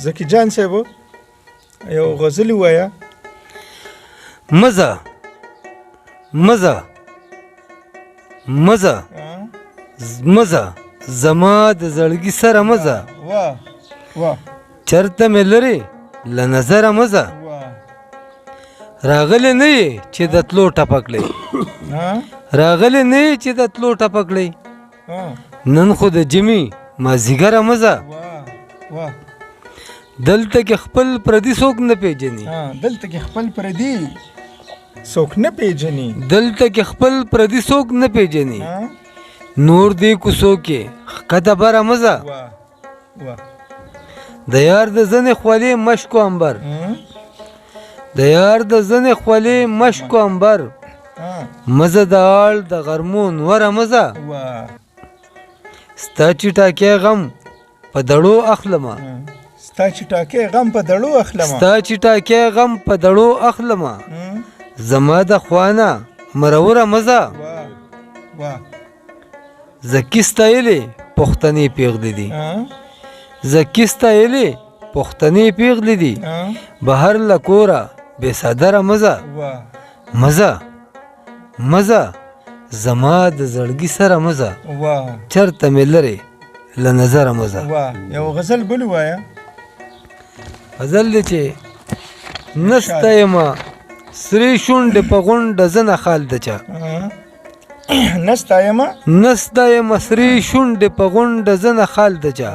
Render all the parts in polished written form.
زکی جان صاحب یو غزل وایا. مزه مزه مزه مزه زما د زړګي سره مزه واه واه چرته مې لرې له نظره مزه راغلی نه یې چې د تلو ټپکلی راغلی نه یې چې د تلو ټپکلی نن خو د جمي مازدیګره مزه دلته کې خپل پردي څوک نه پیژني دلته کې خپل پردي څوک نه پیژني دلته کې خپل پردي څوک نه پیژني نور دې کوڅو کې ښکته بره مزه د یار د زنې خولې مشکو عنبر د یار د زنې خولې مشکو عنبر مزه د آل د غرمو نوره مزه ستا چې ټاکې غم په دړو اخلمه ستا چې ټاکې غم په دړو اخلمه ستا چې ټاکې غم په دړو اخلمه زما د خوانه مروره مزه زکی ستایلې پښتنې پیغلې دي زکی ستایلې پښتنې پیغلې دي بهر له کوره بې صدره مزه مزه مزه زما د زړګي سره مزه چرته مې لرې له نظره مزه. یو غزل بل وایا. غزل دی چې نسته یمه سرې شونډې په غونډه زه نه خال د چا نسته یمه سرې شونډې په غونډه زه نه خال د چا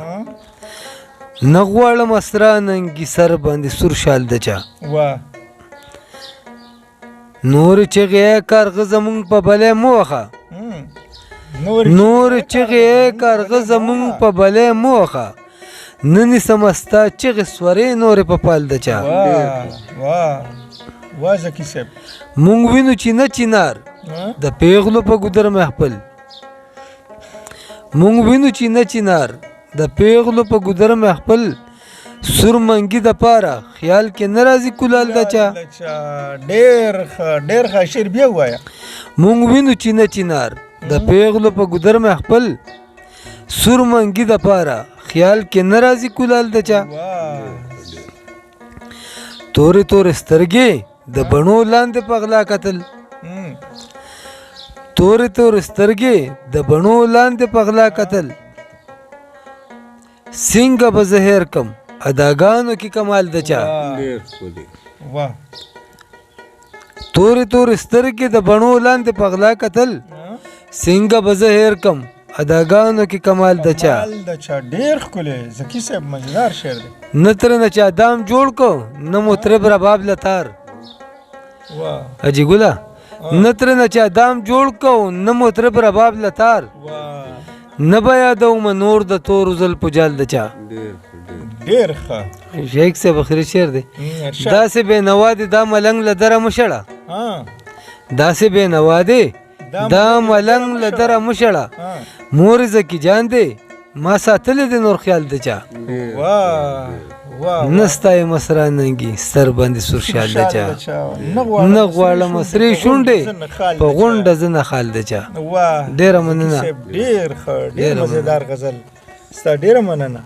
نه غواړم اسرا ننګي سر باندې سور شال د چا نور چغې کارغه زمونږ په بلې مو وخه نور چغې کارغه زمونږ په بلې مو وخه ننی سمستا چغې سورې نورې په پال د چا زکی صاحب مونږ وینو چې نه چینار د پیغلو په ګودر محفل مونږ وینو چې نه چینار د پیغلو په ګودر محفل سور منګي د پاره خیال کې ناراضي کولال د چا ډېر ښه شعر بیا وایا. مونږ وینو چې نه چینار د پیغلو په ګودر محفل سور منګي د پاره خیال کې ناراضي کولال د چا تورې تورې سترګې د بڼو لاندې پغلا کتل تورې تورې سترګې د بڼو لاندې پغلا کتل څنګه به زهر کم اداګانو کې کمال د چا تورې تورې سترګې د بڼو لاندې پغلا کتل څنګه به زهر کم اداګانو کې کمال د چا ډېر ښکلی زکی صاحب مزیدار شعر دی. نه ترې نه چا دام جوړ کو نه مطرب رباب لتار اجي ګله نه ترې نه چا دام جوړ کو نه مطرب رباب لتار نه به یادومه نور د تورو زلفو جال د چا ډېر ښه شیخ صاحب اخري شعر دی. داسې بې نوا دی دا ملنګ له دره مشړه داسې بې نوا دی دا ملنګ له دره مشړه مور زکی جان دی ما ساتلی دی نور خیال د چا نستا یې مسرا ننګي سر باندې سور شال د چا نه غواړم سرې شونډې په غونډه زه نه خال د چا. ډېره مننه. ډېر ښه ډېر مزیدار غزل ستا ډېره مننه.